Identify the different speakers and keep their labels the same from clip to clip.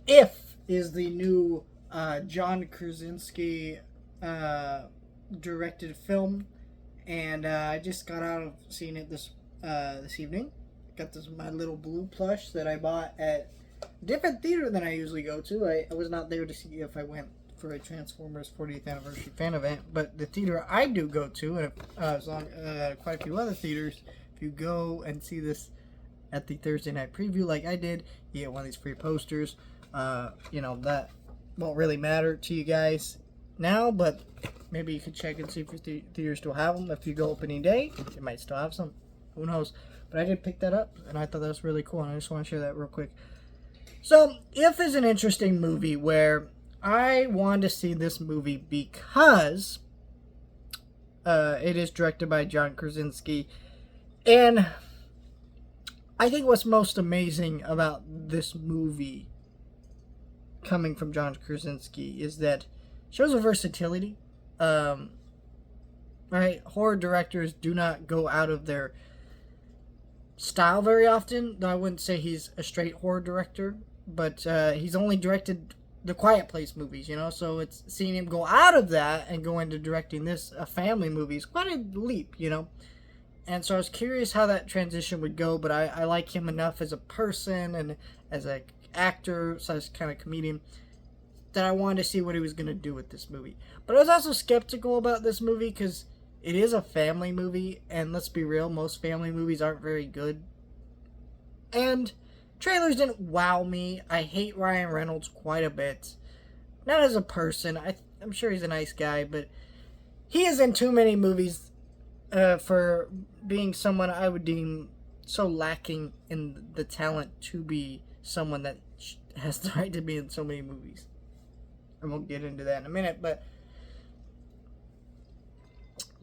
Speaker 1: If is the new John Krasinski directed film, and I just got out of seeing it this evening. Got this My Little Blue plush that I bought at a different theater than I usually go to. I was not there to see if I went for a Transformers 40th anniversary fan event, but the theater I do go to, and quite a few other theaters, if you go and see this at the Thursday night preview like I did, you get one of these free posters. That won't really matter to you guys now, but maybe you could check and see if your theaters still have them. If you go opening day, you might still have some. Who knows? But I did pick that up, and I thought that was really cool, and I just want to share that real quick. So, If is an interesting movie where I wanted to see this movie because it is directed by John Krasinski, and I think what's most amazing about this movie coming from John Krasinski is that it shows a versatility. Right? Horror directors do not go out of their style very often. Though I wouldn't say he's a straight horror director, but he's only directed the Quiet Place movies, so it's seeing him go out of that and go into directing this, a family movie, is quite a leap, And so I was curious how that transition would go, but I like him enough as a person and as an actor, such kind of comedian, that I wanted to see what he was going to do with this movie. But I was also skeptical about this movie because it is a family movie, and let's be real, most family movies aren't very good. And trailers didn't wow me. I hate Ryan Reynolds quite a bit. Not as a person. I'm sure he's a nice guy, but he is in too many movies for being someone I would deem so lacking in the talent to be someone that has the right to be in so many movies. I won't get into that in a minute, but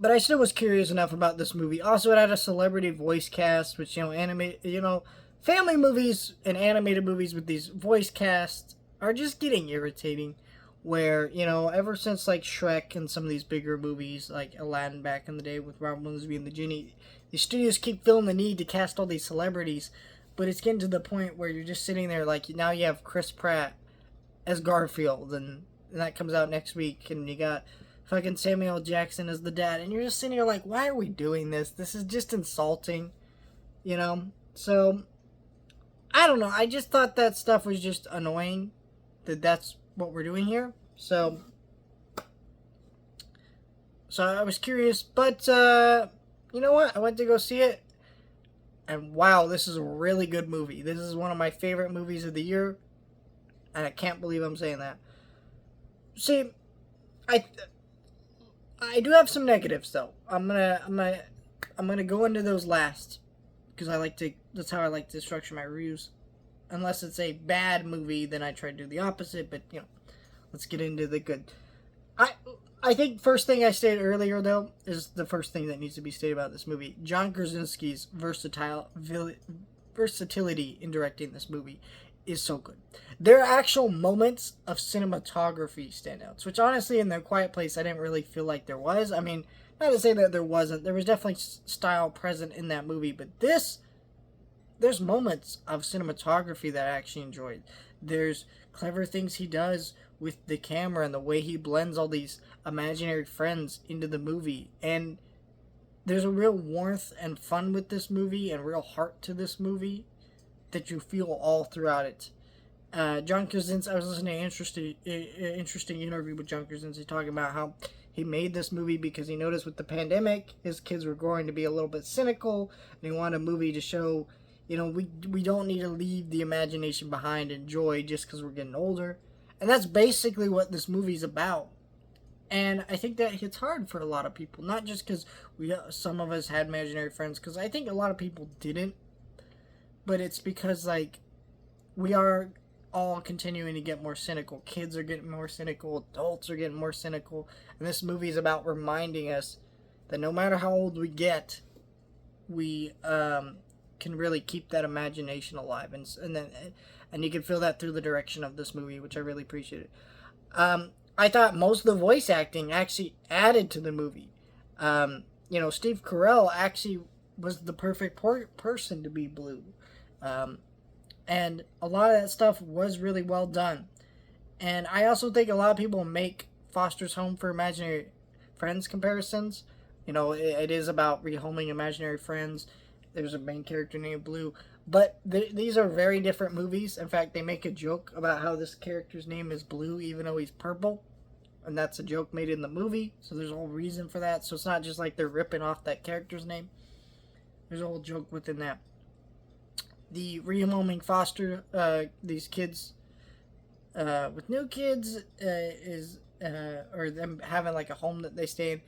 Speaker 1: I still was curious enough about this movie. Also, it had a celebrity voice cast, which, family movies and animated movies with these voice casts are just getting irritating. Where, ever since, like, Shrek and some of these bigger movies, like Aladdin back in the day with Robin Williams being the genie, the studios keep feeling the need to cast all these celebrities, but it's getting to the point where you're just sitting there, like, now you have Chris Pratt as Garfield, and that comes out next week, and you got fucking Samuel Jackson as the dad, and you're just sitting here like, why are we doing this? This is just insulting, So, I don't know, I just thought that stuff was just annoying, that's what we're doing here. So I was curious, but you know what? I went to go see it, and wow, this is a really good movie. This is one of my favorite movies of the year, and I can't believe I'm saying that. See, I do have some negatives though. I'm gonna go into those last because that's how I like to structure my reviews. Unless it's a bad movie, then I try to do the opposite, but, let's get into the good. I think first thing I stated earlier, though, is the first thing that needs to be stated about this movie. John Krasinski's versatility in directing this movie is so good. There are actual moments of cinematography standouts, which honestly, in The Quiet Place, I didn't really feel like there was. I mean, not to say that there wasn't. There was definitely style present in that movie, but there's moments of cinematography that I actually enjoyed. There's clever things he does with the camera and the way he blends all these imaginary friends into the movie. And there's a real warmth and fun with this movie and real heart to this movie that you feel all throughout it. John Krasinski, I was listening to an interesting interview with John Krasinski talking about how he made this movie because he noticed with the pandemic, his kids were growing to be a little bit cynical, and he wanted a movie to show, we don't need to leave the imagination behind and joy just because we're getting older. And that's basically what this movie's about. And I think that hits hard for a lot of people. Not just because some of us had imaginary friends, because I think a lot of people didn't. But it's because, we are all continuing to get more cynical. Kids are getting more cynical. Adults are getting more cynical. And this movie is about reminding us that no matter how old we get, we can really keep that imagination alive, and you can feel that through the direction of this movie, which I really appreciated. I thought most of the voice acting actually added to the movie. Steve Carell actually was the perfect person to be Blue. And a lot of that stuff was really well done. And I also think a lot of people make Foster's Home for Imaginary Friends comparisons. You know, it is about rehoming imaginary friends. There's a main character named Blue. But these are very different movies. In fact, they make a joke about how this character's name is Blue, even though he's purple. And that's a joke made in the movie. So there's a whole reason for that. So it's not just like they're ripping off that character's name. There's a whole joke within that. The rehoming Foster, these kids with new kids or them having like a home that they stay in,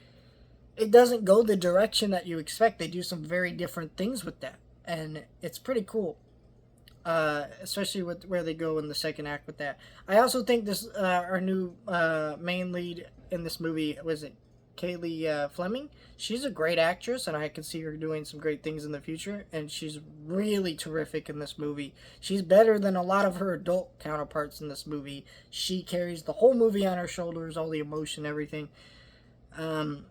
Speaker 1: it doesn't go the direction that you expect. They do some very different things with that, and it's pretty cool. Especially with where they go in the second act with that. I also think this our new main lead in this movie was it Kaylee Fleming. She's a great actress, and I can see her doing some great things in the future. And she's really terrific in this movie. She's better than a lot of her adult counterparts in this movie. She carries the whole movie on her shoulders, all the emotion, everything. And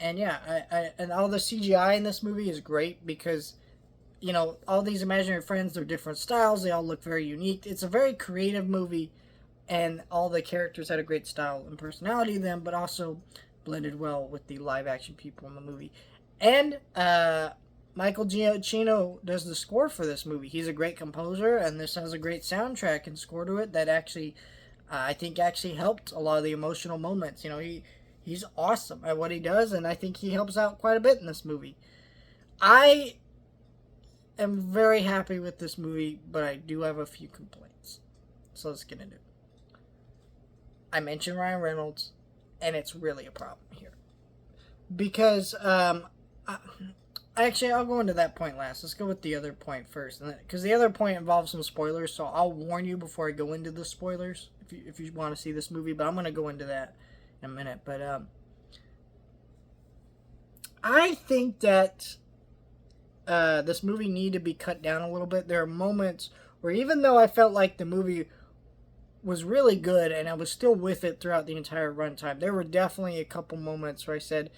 Speaker 1: yeah, and all the CGI in this movie is great because, you know, all these imaginary friends, they're different styles. They all look very unique. It's a very creative movie, and all the characters had a great style and personality to them, but also blended well with the live action people in the movie. And Michael Giacchino does the score for this movie. He's a great composer, and this has a great soundtrack and score to it that actually, I think, actually helped a lot of the emotional moments. You know, he's awesome at what he does, and I think he helps out quite a bit in this movie. I am very happy with this movie, but I do have a few complaints. So let's get into it. I mentioned Ryan Reynolds, and it's really a problem here. Because, actually, I'll go into that point last. Let's go with the other point first. Because the other point involves some spoilers, so I'll warn you before I go into the spoilers, if you want to see this movie, but I'm going to go into that in a minute. But, I think that this movie needed to be cut down a little bit. There are moments where even though I felt like the movie was really good and I was still with it throughout the entire runtime, there were definitely a couple moments where I said,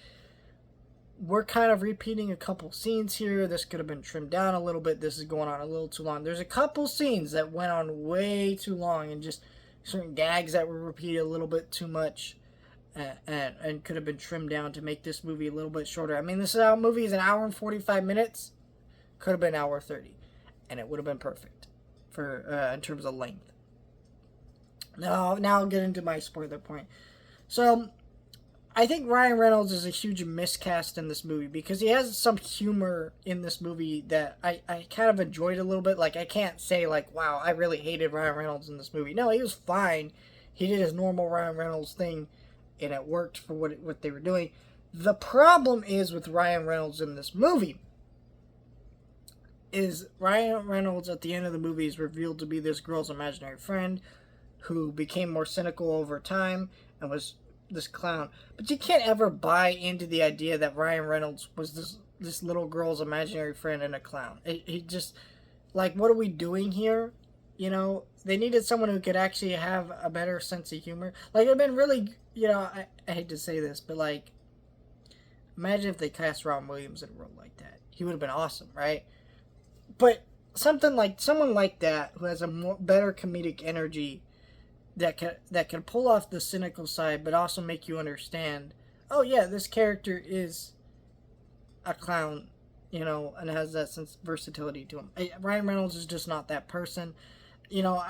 Speaker 1: we're kind of repeating a couple scenes here. This could have been trimmed down a little bit. This is going on a little too long. There's a couple scenes that went on way too long, and just certain gags that were repeated a little bit too much. And could have been trimmed down to make this movie a little bit shorter. I mean, this movie is an hour and 45 minutes. Could have been an hour 30. And it would have been perfect for in terms of length. Now I'll get into my spoiler point. So, I think Ryan Reynolds is a huge miscast in this movie because he has some humor in this movie that I kind of enjoyed a little bit. Like, I can't say, like, wow, I really hated Ryan Reynolds in this movie. No, he was fine. He did his normal Ryan Reynolds thing, and it worked for what they were doing. The problem is with Ryan Reynolds in this movie is Ryan Reynolds at the end of the movie is revealed to be this girl's imaginary friend who became more cynical over time and was this clown. But you can't ever buy into the idea that Ryan Reynolds was this little girl's imaginary friend and a clown. He just, like, what are we doing here? You know, they needed someone who could actually have a better sense of humor. Like, it'd been really, you know, I hate to say this, but, like, imagine if they cast Robin Williams in a role like that. He would have been awesome, right? But someone like that who has a better comedic energy that can pull off the cynical side, but also make you understand, oh yeah, this character is a clown, you know, and has that sense of versatility to him. Ryan Reynolds is just not that person. You know,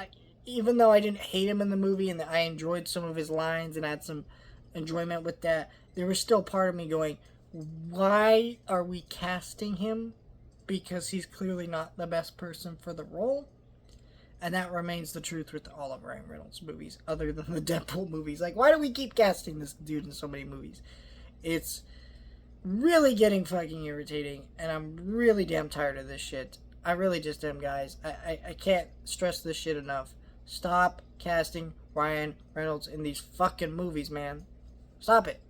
Speaker 1: even though I didn't hate him in the movie and I enjoyed some of his lines and had some enjoyment with that, there was still part of me going, why are we casting him? Because he's clearly not the best person for the role. And that remains the truth with all of Ryan Reynolds' movies, other than the Deadpool movies. Like, why do we keep casting this dude in so many movies? It's really getting fucking irritating, and I'm really damn tired of this shit. I really just am, guys. I can't stress this shit enough. Stop casting Ryan Reynolds in these fucking movies, man. Stop it.